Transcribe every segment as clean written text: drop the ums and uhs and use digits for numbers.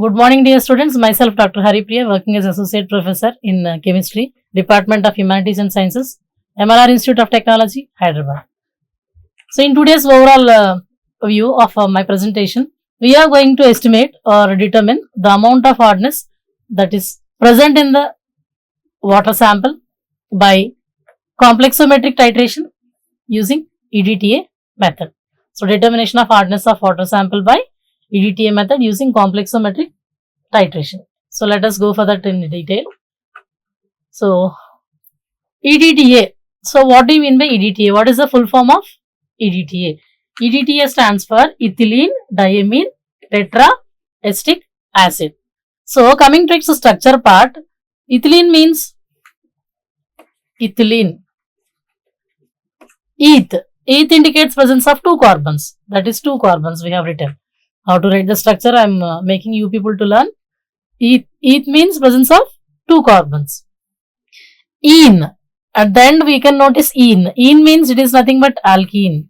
Good morning, dear students. Myself, Dr. Haripriya, working as Associate Professor in Chemistry, Department of Humanities and Sciences, MLR Institute of Technology, Hyderabad. So, in today's overall view of my presentation, we are going to estimate or determine the amount of hardness that is present in the water sample by complexometric titration using EDTA method. So, determination of hardness of water sample by EDTA method using complexometric titration. So, let us go for that in detail. So, EDTA. So, what do you mean by EDTA? What is the full form of EDTA? EDTA stands for ethylene diamine tetraestic acid. So, coming to its structure part, ethylene means ethylene. Eth. Eth indicates presence of two carbons. That is two carbons we have written. How to write the structure? I am making you people to learn. Eth means presence of two carbons. Ene. At the end we can notice ene. Ene means it is nothing but alkene.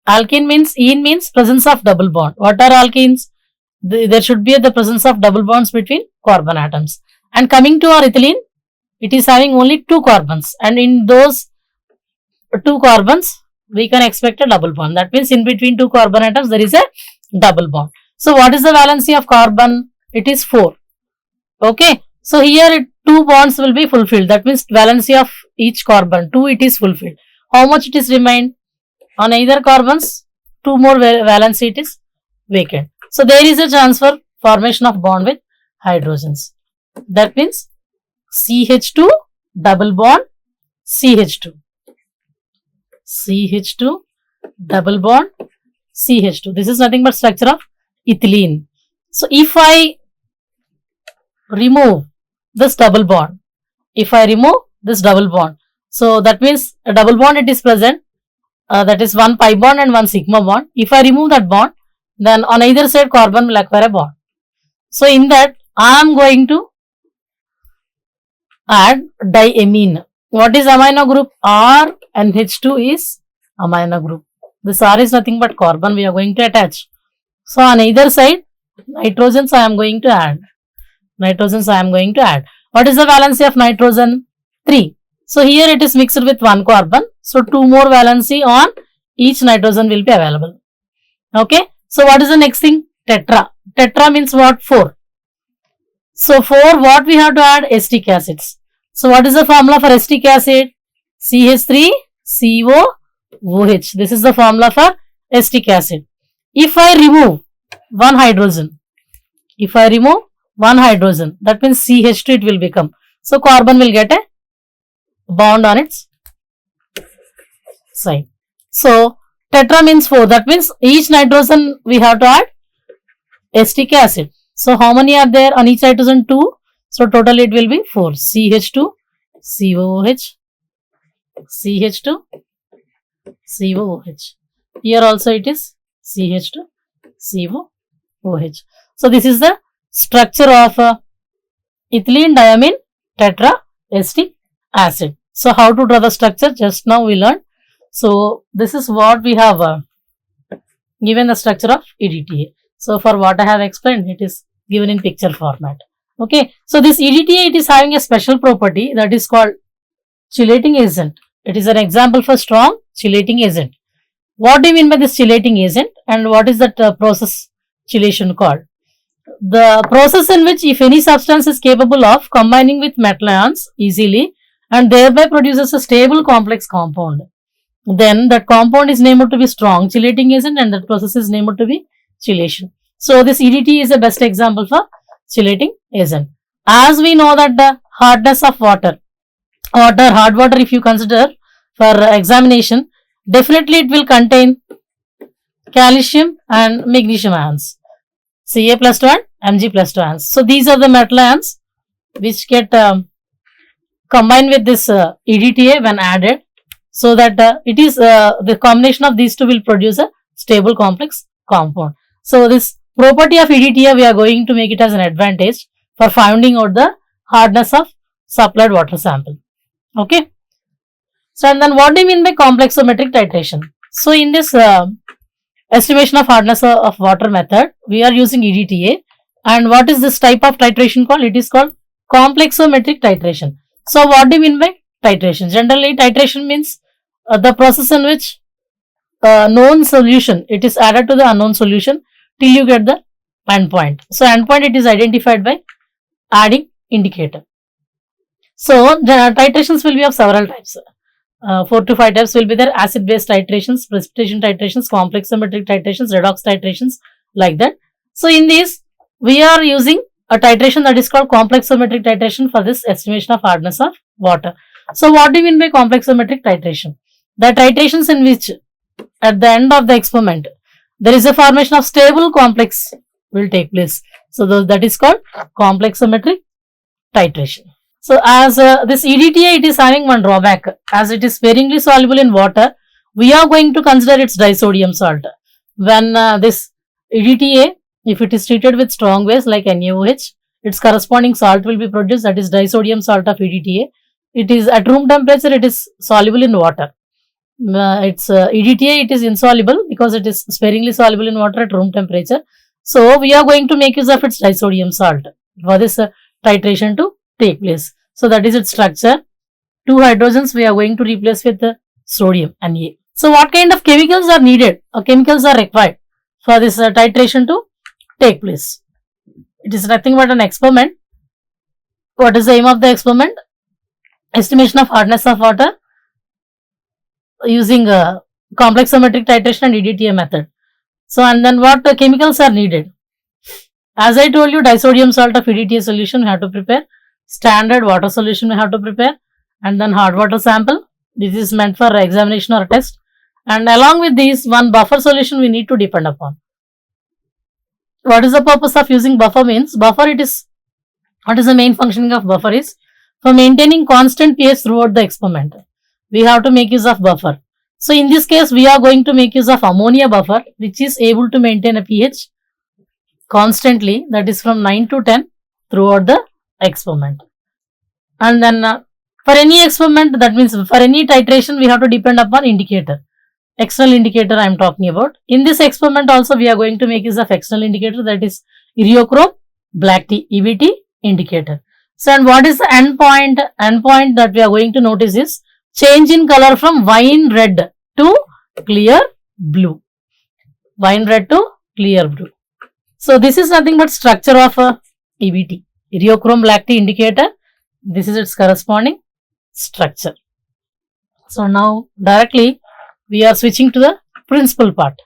Alkene means ene means presence of double bond. What are alkenes? There should be the presence of double bonds between carbon atoms. And coming to our ethylene, it is having only two carbons. And in those two carbons, we can expect a double bond. That means in between two carbon atoms, there is a double bond. So, what is the valency of carbon? It is 4. Okay. So, here two bonds will be fulfilled. That means valency of each carbon, 2 it is fulfilled. How much it is remained? On either carbons, 2 more valency it is vacant. So, there is a transfer formation of bond with hydrogens. That means CH2 double bond CH2. CH2 double bond CH2. This is nothing but structure of ethylene. So, if I remove this double bond, so that means a double bond it is present, that is one pi bond and one sigma bond. If I remove that bond, then on either side carbon will acquire a bond. So, in that I am going to add diamine. What is amino group? R and H2 is amino group. This R is nothing but carbon we are going to attach. So, on either side, nitrogens I am going to add. What is the valency of nitrogen? 3. So, here it is mixed with one carbon. So, 2 more valency on each nitrogen will be available. Okay. So, what is the next thing? Tetra. Tetra means what? 4. So, 4 what we have to add? Acetic acids. So, what is the formula for acetic acid? CH3COOH. This is the formula for acetic acid. If I remove one hydrogen, that means CH2 it will become. So, carbon will get a bond on its side. So, tetra means 4. That means each nitrogen we have to add acetic acid. So, how many are there on each nitrogen? 2. So, total it will be 4. CH2, COOH, CH2, COOH. Here also it is CH2, COOH. So, this is the structure of ethylene diamine tetraestic acid. So, how to draw the structure? Just now we learned. So, this is what we have given the structure of EDTA. So, for what I have explained, it is given in picture format. Okay. So, this EDTA it is having a special property that is called chelating agent. It is an example for strong chelating agent. What do you mean by this chelating agent and what is that process chelation called? The process in which if any substance is capable of combining with metal ions easily and thereby produces a stable complex compound, then that compound is named to be strong chelating agent and that process is named to be chelation. So, this EDTA is the best example for chelating agent. As we know that the hardness of hard water if you consider for examination, definitely it will contain calcium and magnesium ions, Ca plus 2 and Mg plus 2 ions. So, these are the metal ions which get combined with this EDTA when added, so that it is the combination of these two will produce a stable complex compound. So, this property of EDTA we are going to make it as an advantage for finding out the hardness of supplied water sample. Okay. So, and then what do you mean by complexometric titration? So, in this estimation of hardness of water method, we are using EDTA. And what is this type of titration called? It is called complexometric titration. So what do you mean by titration? Generally, titration means the process in which known solution, it is added to the unknown solution till you get the endpoint. So endpoint, it is identified by adding indicator. So the titrations will be of several types. 4 to 5 types will be there: acid base titrations, precipitation titrations, complexometric titrations, redox titrations, like that. So in these, we are using a titration that is called complexometric titration for this estimation of hardness of water. So what do you mean by complexometric titration? The titrations in which at the end of the experiment there is a formation of stable complex will take place. So that is called complexometric titration. So as this EDTA, it is having one drawback. As it is sparingly soluble in water, we are going to consider its disodium salt. When this EDTA, if it is treated with strong base like NaOH, its corresponding salt will be produced, that is disodium salt of EDTA. It is at room temperature, it is soluble in water. Its EDTA, it is insoluble because it is sparingly soluble in water at room temperature. So we are going to make use of its disodium salt for this titration to take place. So that is its structure. 2 hydrogens we are going to replace with sodium Na. So what kind of chemicals are needed or chemicals are required for this titration to take place? It is nothing but an experiment. What is the aim of the experiment? Estimation of hardness of water using complexometric titration and EDTA method. So and then what chemicals are needed? As I told you, disodium salt of EDTA solution we have to prepare, standard water solution we have to prepare, and then hard water sample. This is meant for examination or test, and along with these, one buffer solution we need to depend upon. What is the purpose of using buffer? Means buffer, it is, what is the main functioning of buffer is for maintaining constant pH throughout the experiment. We have to make use of buffer. So in this case, we are going to make use of ammonia buffer, which is able to maintain a pH constantly, that is from 9 to 10 throughout the experiment. And then for any experiment, that means for any titration, we have to depend upon indicator. External indicator I am talking about. In this experiment also, we are going to make use of external indicator, that is Eriochrome black tea, EBT indicator. So and what is the endpoint? Endpoint that we are going to notice is change in color from wine red to clear blue. Wine red to clear blue. So this is nothing but structure of EBT, Eriochrome black tea indicator. This is its corresponding structure. So now directly we are switching to the principle part.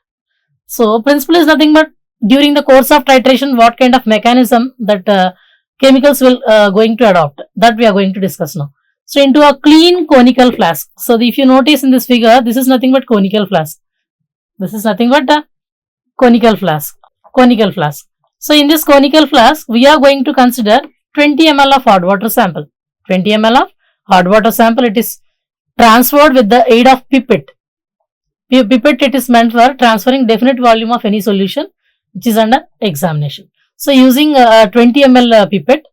So principle is nothing but during the course of titration, what kind of mechanism that chemicals will going to adopt, that we are going to discuss now. So into a clean conical flask. So if you notice in this figure, this is nothing but conical flask. This is nothing but a conical flask. Conical flask. So in this conical flask, we are going to consider 20 ml of hot water sample. 20 ml of hot water sample. It is transferred with the aid of pipette. Pipette, it is meant for transferring definite volume of any solution which is under examination. So using 20 ml pipette,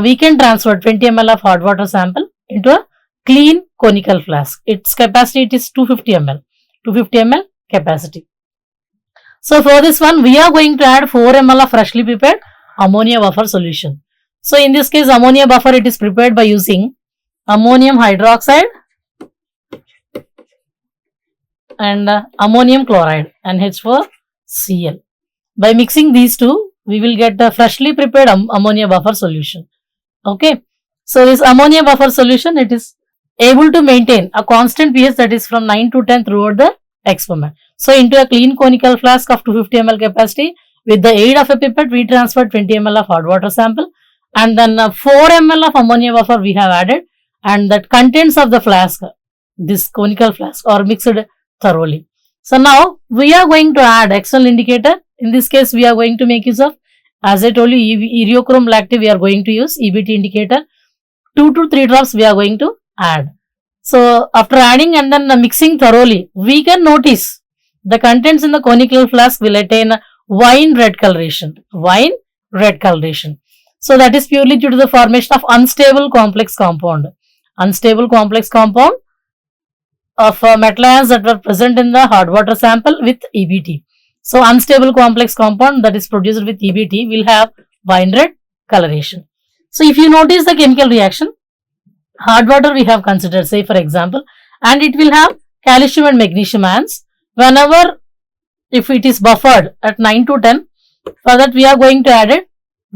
we can transfer 20 ml of hot water sample into a clean conical flask. Its capacity, it is 250 ml. 250 ml capacity. So for this one, we are going to add 4 ml of freshly prepared ammonia buffer solution. So in this case, ammonia buffer, it is prepared by using ammonium hydroxide and ammonium chloride and H4Cl. By mixing these two, we will get a freshly prepared ammonia buffer solution. Okay. So this ammonia buffer solution, it is able to maintain a constant pH, that is from 9 to 10 throughout the experiment. So into a clean conical flask of 250 ml capacity, with the aid of a pipette, we transferred 20 ml of hot water sample, and then 4 ml of ammonia buffer we have added, and that contents of the flask, this conical flask, are mixed thoroughly. So now we are going to add external indicator. In this case, we are going to make use of, as I told you, Eriochrome black tea we are going to use, EBT indicator. 2 to 3 drops we are going to add. So after adding and then mixing thoroughly, we can notice the contents in the conical flask will attain wine red coloration. Wine red coloration. So that is purely due to the formation of unstable complex compound. Unstable complex compound of metal ions that were present in the hard water sample with EBT. So unstable complex compound that is produced with EBT will have wine red coloration. So if you notice the chemical reaction, hard water we have considered, say for example, and it will have calcium and magnesium ions. Whenever if it is buffered at 9 to 10, for that we are going to add it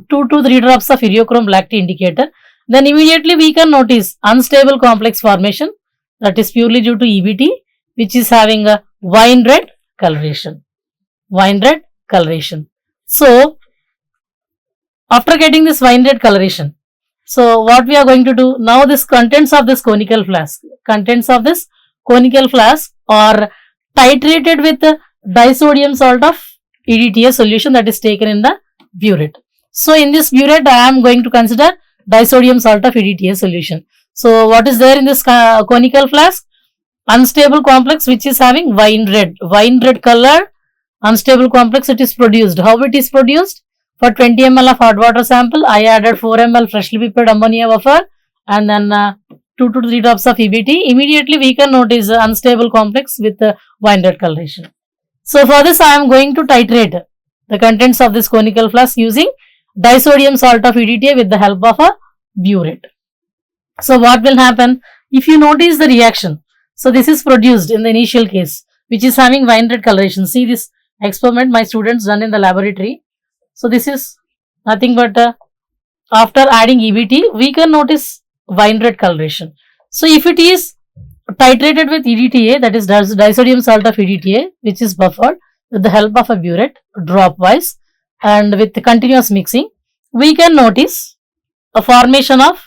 2 to 3 drops of iriochrome black tea indicator. Then immediately we can notice unstable complex formation that is purely due to EBT, which is having a wine red coloration. Wine red coloration. So after getting this wine red coloration, so what we are going to do now, this contents of this conical flask are titrated with disodium salt of EDTA solution that is taken in the burette. So in this burette I am going to consider disodium salt of EDTA solution. So what is there in this conical flask? Unstable complex which is having wine red color unstable complex. It is produced. How it is produced? For 20 ml of hot water sample, I added 4 ml freshly prepared ammonia buffer and then 2 to 3 drops of EBT. Immediately we can notice unstable complex with wine red coloration. So for this I am going to titrate the contents of this conical flask using disodium salt of EDTA with the help of a burette. So what will happen? If you notice the reaction, so this is produced in the initial case which is having wine red coloration. See this experiment my students done in the laboratory. So this is nothing but after adding EBT, we can notice wine red coloration. So if it is titrated with EDTA, that is disodium salt of EDTA, which is buffered with the help of a burette dropwise and with continuous mixing, we can notice a formation of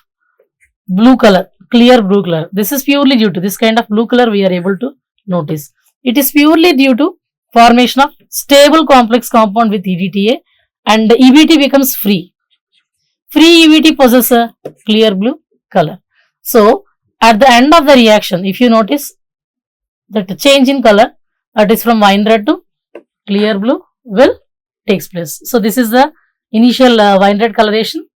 blue color, clear blue color. This is purely due to this kind of blue color we are able to notice. It is purely due to formation of stable complex compound with EDTA, and the EBT becomes free. Free EBT possesses a clear blue color. So at the end of the reaction, if you notice that the change in color, that is from wine red to clear blue, will takes place. So this is the initial wine red coloration.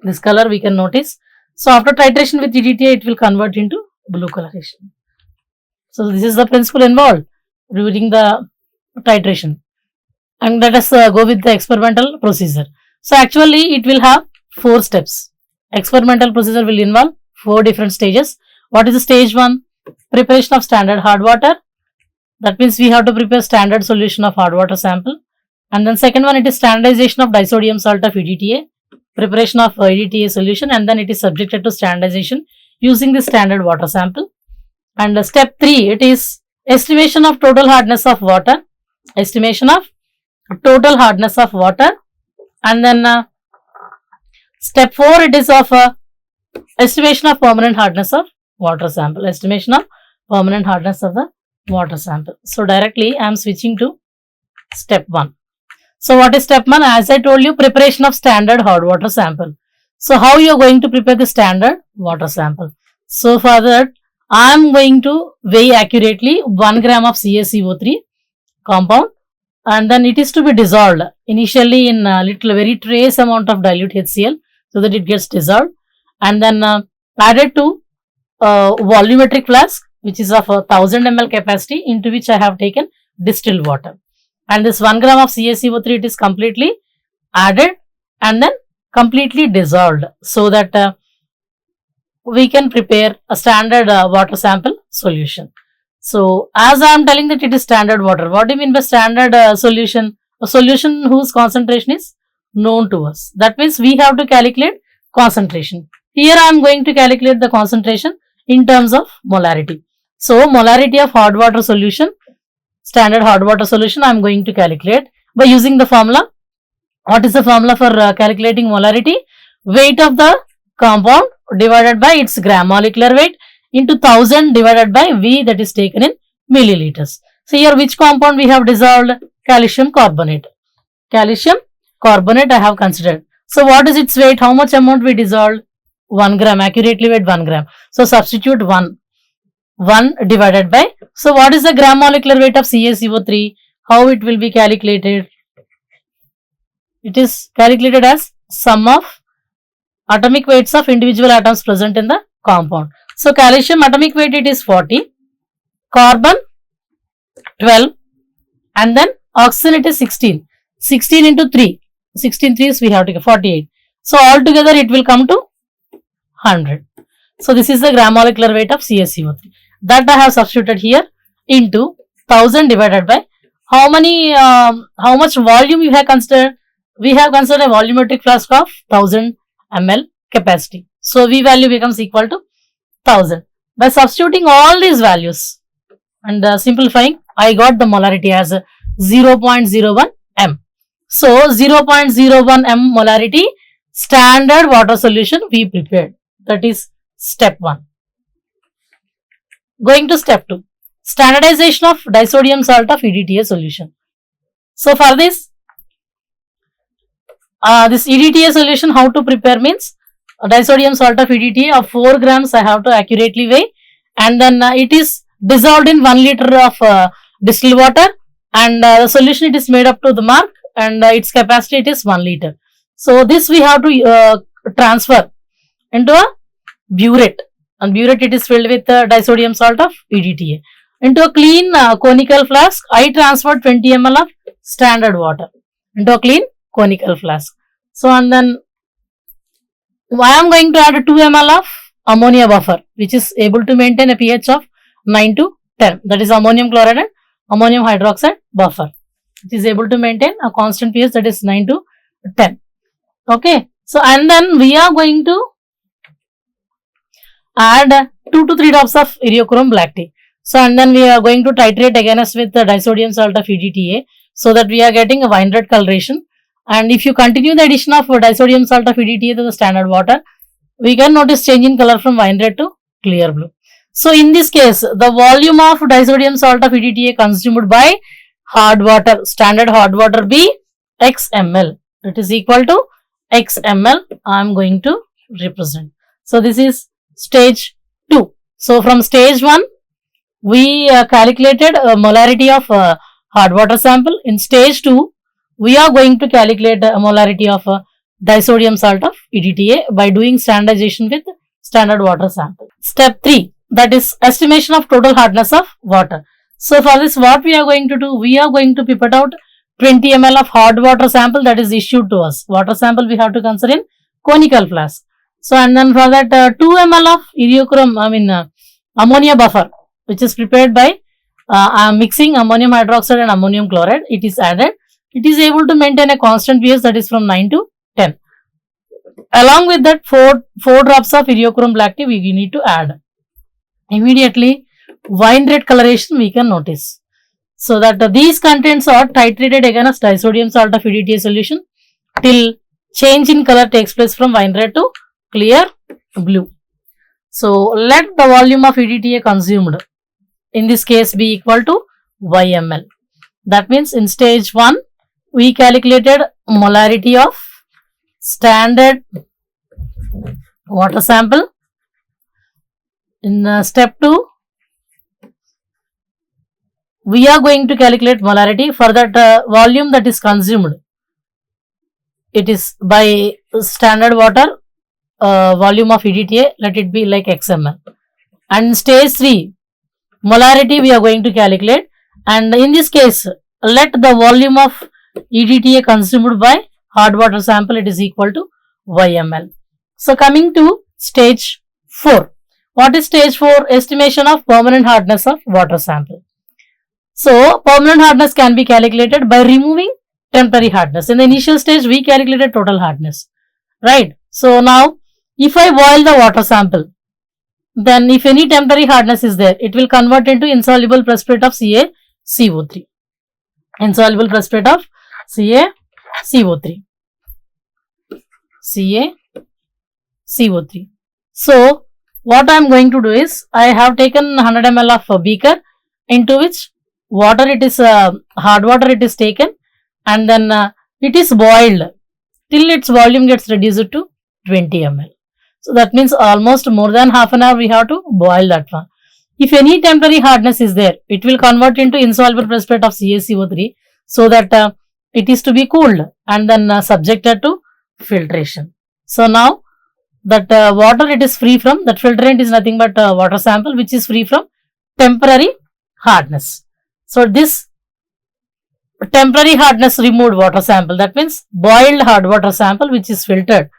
This color we can notice. So after titration with EDTA, it will convert into blue coloration. So this is the principle involved during the titration. And let us go with the experimental procedure. So actually it will have 4 steps. Experimental procedure will involve 4 different stages. What is the stage 1? Preparation of standard hard water. That means we have to prepare standard solution of hard water sample. And then second one, it is standardization of disodium salt of EDTA. Preparation of EDTA solution, and then it is subjected to standardization using the standard water sample. And step 3, it is estimation of total hardness of water. Estimation of total hardness of water. And then step 4, it is of estimation of permanent hardness of water sample. Estimation of permanent hardness of the water sample. So directly I am switching to step 1. So what is step 1? As I told you, preparation of standard hard water sample. So how you are going to prepare the standard water sample? So for that, I am going to weigh accurately 1 gram of CaCO3 compound, and then it is to be dissolved initially in a very trace amount of dilute HCl so that it gets dissolved, and then added to volumetric flask which is of 1000 ml capacity, into which I have taken distilled water. And this 1 gram of CaCO3, it is completely added and then completely dissolved so that we can prepare a standard water sample solution. So as I am telling that it is standard water, what do you mean by standard solution? A solution whose concentration is known to us. That means we have to calculate concentration. Here I am going to calculate the concentration in terms of molarity. So molarity of hard water solution, standard hard water solution, I am going to calculate by using the formula. What is the formula for calculating molarity? Weight of the compound divided by its gram molecular weight into 1000 divided by V, that is taken in milliliters. So here which compound we have dissolved? Calcium carbonate. Calcium carbonate I have considered. So what is its weight? How much amount we dissolved? 1 gram, accurately weight 1 gram. So substitute 1 divided by, so what is the gram molecular weight of CaCO3? How it will be calculated? It is calculated as sum of atomic weights of individual atoms present in the compound. So calcium atomic weight, it is 40 carbon 12, and then oxygen it is 16. 16 into 3. 16 3s we have to get 48. So altogether it will come to 100. So this is the gram molecular weight of CaCO3. That I have substituted here into 1000 divided by how much volume you have considered. We have considered a volumetric flask of 1000 ml capacity. So V value becomes equal to 1000. By substituting all these values and simplifying, I got the molarity as 0.01 m. So 0.01 m molarity standard water solution we prepared. That is step 1. Going to step 2. Standardization of disodium salt of EDTA solution. So for this EDTA solution, how to prepare means disodium salt of EDTA of 4 grams I have to accurately weigh, and then it is dissolved in 1 liter of distilled water, and the solution it is made up to the mark, and its capacity it is 1 liter. So this we have to transfer into a burette, and burette it is filled with disodium salt of EDTA. Into a clean conical flask, I transferred 20 ml of standard water into a clean conical flask. So and then I am going to add 2 ml of ammonia buffer, which is able to maintain a pH of 9 to 10. That is ammonium chloride and ammonium hydroxide buffer. It is able to maintain a constant pH, that is 9 to 10. Okay. So and then we are going to add 2 to 3 drops of iriochrome black tea. So and then we are going to titrate against with the disodium salt of EDTA, so that we are getting a wine red coloration. And if you continue the addition of disodium salt of EDTA to the standard water, we can notice change in color from wine red to clear blue. So in this case, the volume of disodium salt of EDTA consumed by hard water, standard hard water be x ml. It is equal to x ml. I am going to represent. So this is stage 2. So from stage 1, we calculated a molarity of hard water sample. In stage 2, we are going to calculate a molarity of disodium salt of EDTA by doing standardization with standard water sample. Step 3, that is estimation of total hardness of water. So for this, what we are going to do, we are going to pipette out 20 ml of hard water sample that is issued to us. Water sample we have to consider in conical flask. So and then for that 2 ml of ammonia buffer, which is prepared by mixing ammonium hydroxide and ammonium chloride, it is added. It is able to maintain a constant pH, that is from 9 to 10. Along with that 4 drops of iriochrome black tea we need to add. Immediately wine red coloration we can notice. So that these contents are titrated against disodium salt of EDTA solution till change in color takes place from wine red to clear blue. So let the volume of EDTA consumed in this case be equal to YML. That means in stage 1, we calculated molarity of standard water sample. In step 2, we are going to calculate molarity for that volume that is consumed. It is by standard water volume of EDTA, let it be like XML. And in stage 3, molarity we are going to calculate, and in this case, let the volume of EDTA consumed by hard water sample, it is equal to YML. So coming to stage 4. What is stage 4? Estimation of permanent hardness of water sample. So permanent hardness can be calculated by removing temporary hardness. In the initial stage, we calculated total hardness, right? So now, if I boil the water sample, then if any temporary hardness is there, it will convert into insoluble precipitate of CaCO3. Insoluble precipitate of CaCO3. CaCO3. So what I am going to do is, I have taken 100 ml of a beaker into which water, it is hard water it is taken, and then it is boiled till its volume gets reduced to 20 ml. So that means almost more than half an hour we have to boil that one. If any temporary hardness is there, it will convert into insoluble precipitate of CaCO3, so that it is to be cooled and then subjected to filtration. So now that water it is free from, that filtrant is nothing but water sample which is free from temporary hardness. So this temporary hardness removed water sample, that means boiled hard water sample which is filtered.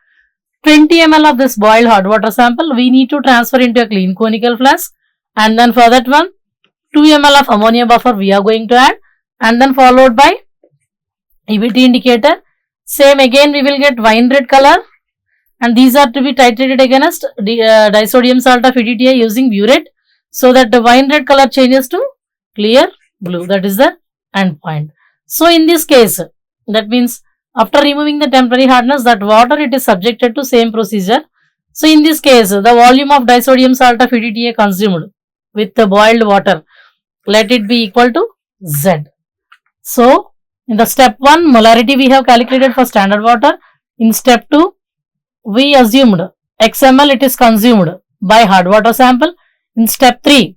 20 ml of this boiled hard water sample we need to transfer into a clean conical flask, and then for that one 2 ml of ammonia buffer we are going to add, and then followed by EBT indicator. Same again we will get wine red color, and these are to be titrated against disodium salt of EDTA using burette, so that the wine red color changes to clear blue. That is the end point. So in this case, that means after removing the temporary hardness, that water it is subjected to same procedure. So in this case, the volume of disodium salt of EDTA consumed with the boiled water, let it be equal to Z. So in the step 1, molarity we have calculated for standard water. In step 2, we assumed XML it is consumed by hard water sample. In step 3,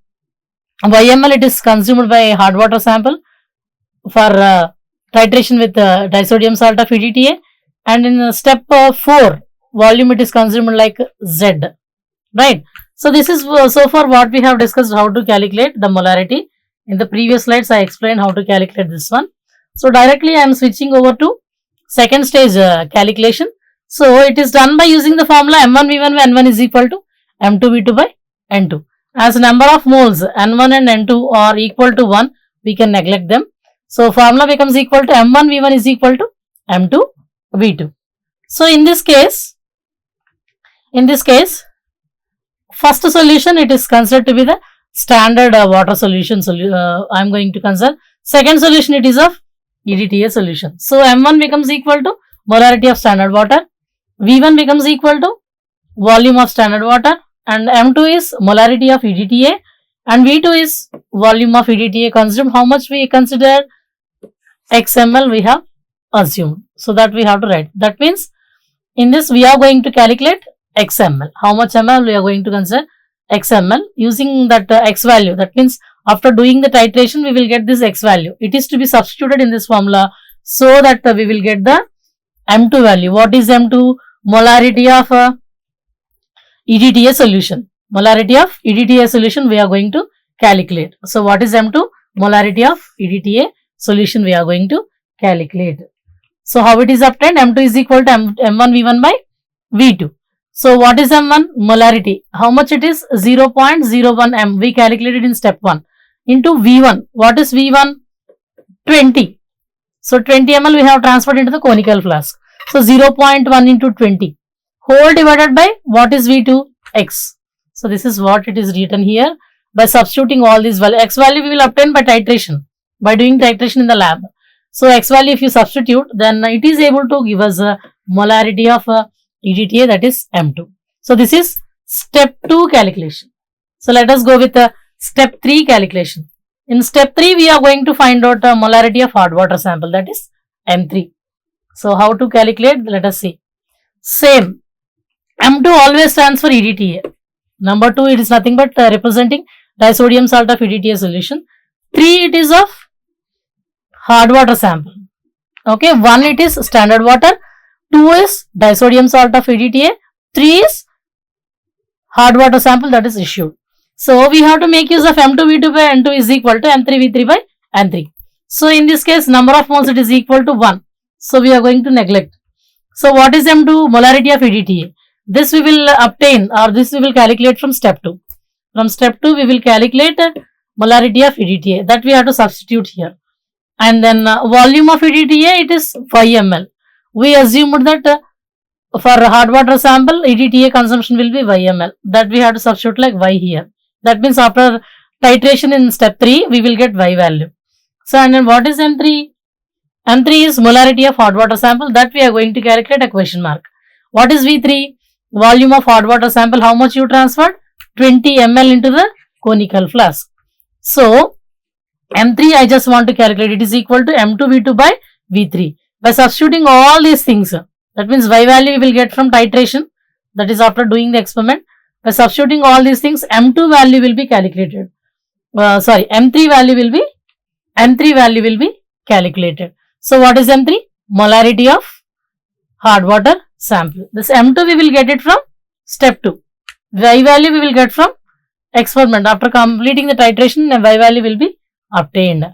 YML it is consumed by hard water sample for titration with disodium salt of EDTA, and in step 4, volume it is consumed like Z, right? So this is so far what we have discussed, how to calculate the molarity. In the previous slides I explained how to calculate this one. So directly I am switching over to second stage calculation. So it is done by using the formula M1V1 by N1 is equal to M2V2 by N2. As number of moles N1 and N2 are equal to 1, we can neglect them. So formula becomes equal to M1V1 is equal to M2V2. So in this case, first solution it is considered to be the standard water solution. I am going to consider. Second solution it is of EDTA solution. So M1 becomes equal to molarity of standard water, V1 becomes equal to volume of standard water, and M2 is molarity of EDTA, and V2 is volume of EDTA consumed. How much we consider? XML we have assumed. So that we have to write. That means in this we are going to calculate XML. How much ml we are going to consider? XML using that X value. That means after doing the titration we will get this X value. It is to be substituted in this formula so that we will get the M2 value. What is M2? Molarity of EDTA solution. Molarity of EDTA solution we are going to calculate. So what is M2? Molarity of EDTA solution we are going to calculate. So how it is obtained? M2 is equal to M1V1 by V2. So what is M1? Molarity. How much it is? 0.01 M. We calculated in step 1 into V1. What is V1? 20. So 20 ml we have transferred into the conical flask. So 0.1 into 20 whole divided by what is V2? X. So this is what it is written here. By substituting all these values, X value we will obtain by titration, by doing titration in the lab. So X value if you substitute, then it is able to give us a molarity of EDTA, that is M2. So this is step 2 calculation. So let us go with step 3 calculation. In step 3 we are going to find out molarity of hard water sample, that is M3. So how to calculate? Let us see. Same. M2 always stands for EDTA. Number 2 it is nothing but representing disodium salt of EDTA solution. 3 it is of hard water sample. Okay, 1 it is standard water, 2 is disodium salt of EDTA, 3 is hard water sample that is issued. So we have to make use of M2V2 by N2 is equal to M3V3 by N3. So in this case number of moles it is equal to 1. So we are going to neglect. So what is M2? Molarity of EDTA. This we will obtain, or this we will calculate from step 2. From step 2 we will calculate molarity of EDTA, that we have to substitute here. And then volume of EDTA it is 5 ml. We assumed that for hard water sample EDTA consumption will be y ml, that we have to substitute like y here. That means after titration in step 3 we will get y value. So and then what is M3? M3 is molarity of hot water sample, that we are going to calculate a question mark. What is V3? Volume of hot water sample, how much you transferred? 20 ml into the conical flask. So M3 I just want to calculate, it is equal to M2V2 by V3. By substituting all these things, that means y value we will get from titration, that is after doing the experiment. By substituting all these things, M2 value will be calculated. M3 value will be calculated. So what is M3? Molarity of hard water sample. This M2 we will get it from step 2. Y value we will get from experiment. After completing the titration, y value will be obtained.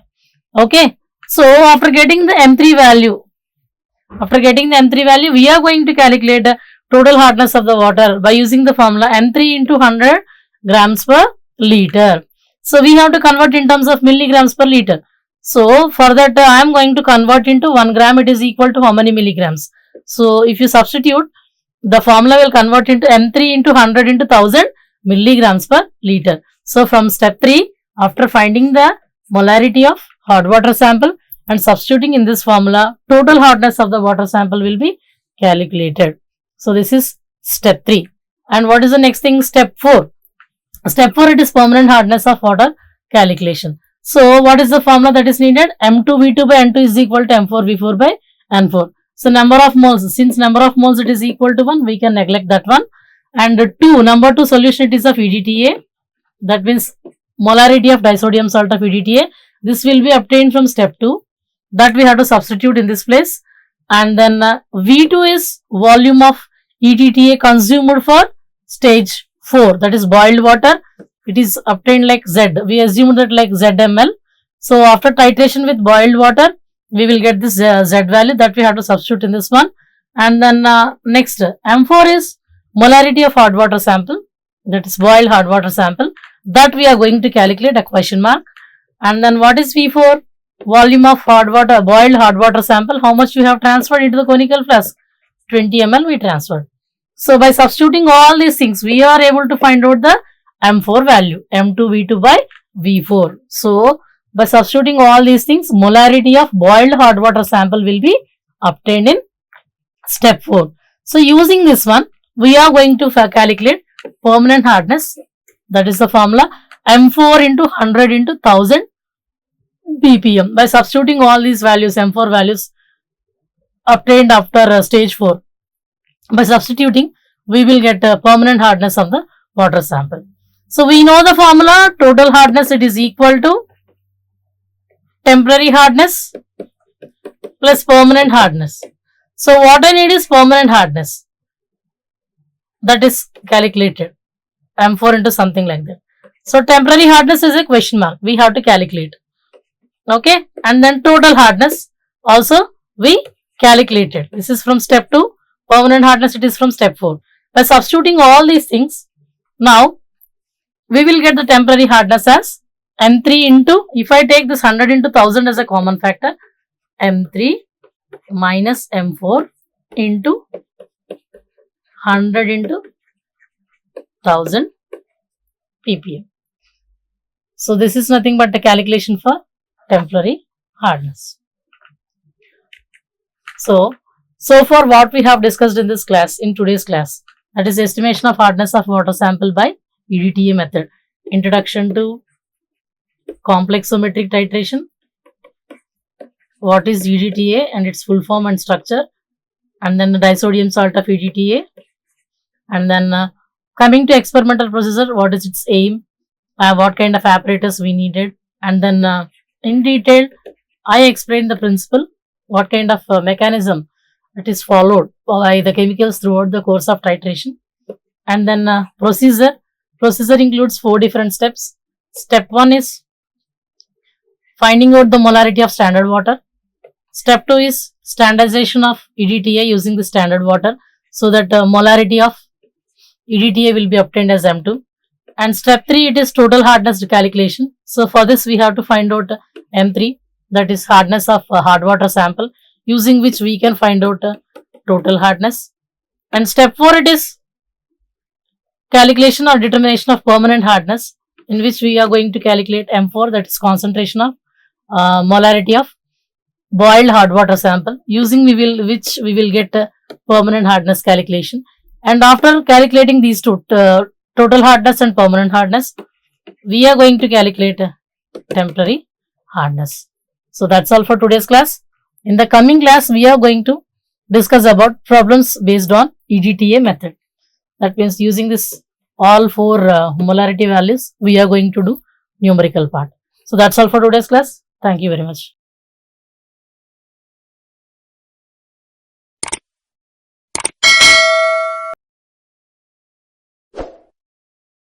Okay, so after getting the M3 value, we are going to calculate the total hardness of the water by using the formula M3 into 100 grams per liter. So we have to convert in terms of milligrams per liter. So for that I am going to convert into 1 gram. It is equal to how many milligrams? So if you substitute, the formula will convert into M3 into 100 into 1000 milligrams per liter. So from step 3, after finding the molarity of hot water sample and substituting in this formula, total hardness of the water sample will be calculated. So this is step 3. And what is the next thing? Step 4. Step 4, it is permanent hardness of water calculation. So what is the formula that is needed? M2V2 by N2 is equal to M4V4 by N4. So number of moles, since number of moles it is equal to 1, we can neglect that one. And 2, number 2 solution, it is of EDTA. That means molarity of disodium salt of EDTA. This will be obtained from step 2. That we have to substitute in this place. And then V2 is volume of EDTA consumed for stage 4. That is boiled water. It is obtained like Z. We assume that like ZML. So after titration with boiled water, we will get this Z value that we have to substitute in this one. And then next, M4 is molarity of hot water sample. That is boiled hot water sample. That we are going to calculate a question mark. And then what is V4? Volume of hot water, boiled hot water sample. How much we have transferred into the conical flask? 20 ml we transferred. So by substituting all these things, we are able to find out the M4 value, M2V2 by V4. So by substituting all these things, molarity of boiled hot water sample will be obtained in step 4. So using this one, we are going to calculate permanent hardness. That is the formula M4 into 100 into 1000 ppm. By substituting all these values, M4 values obtained after stage 4. By substituting, we will get permanent hardness of the water sample. So we know the formula, total hardness, it is equal to temporary hardness plus permanent hardness. So what I need is permanent hardness. That is calculated. M4 into something like that. So temporary hardness is a question mark. We have to calculate. Okay. And then total hardness also we calculated. This is from step 2. Permanent hardness, it is from step 4. By substituting all these things, now we will get the temporary hardness as M3 into, if I take this 100 into 1000 as a common factor, M3 minus M4 into 100 into 1000 ppm. So this is nothing but the calculation for temporary hardness. So far what we have discussed in this class, in today's class, that is estimation of hardness of water sample by EDTA method. Introduction to complexometric titration, what is EDTA and its full form and structure, and then the disodium salt of EDTA, and then coming to experimental procedure, what is its aim, what kind of apparatus we needed, and then in detail I explained the principle, what kind of mechanism it is followed by the chemicals throughout the course of titration, and then procedure includes 4 different steps. Step 1 is finding out the molarity of standard water. Step 2 is standardization of EDTA using the standard water, so that molarity of EDTA will be obtained as M2. And step 3, it is total hardness calculation. So for this we have to find out M3, that is hardness of hard water sample, using which we can find out total hardness. And step 4, it is calculation or determination of permanent hardness, in which we are going to calculate M4, that is concentration of molarity of boiled hard water sample, using which we will get permanent hardness calculation. And after calculating these two, total hardness and permanent hardness, we are going to calculate temporary hardness. So that's all for today's class. In the coming class, we are going to discuss about problems based on EDTA method. That means using this all 4 molarity values, we are going to do numerical part. So that's all for today's class. Thank you very much.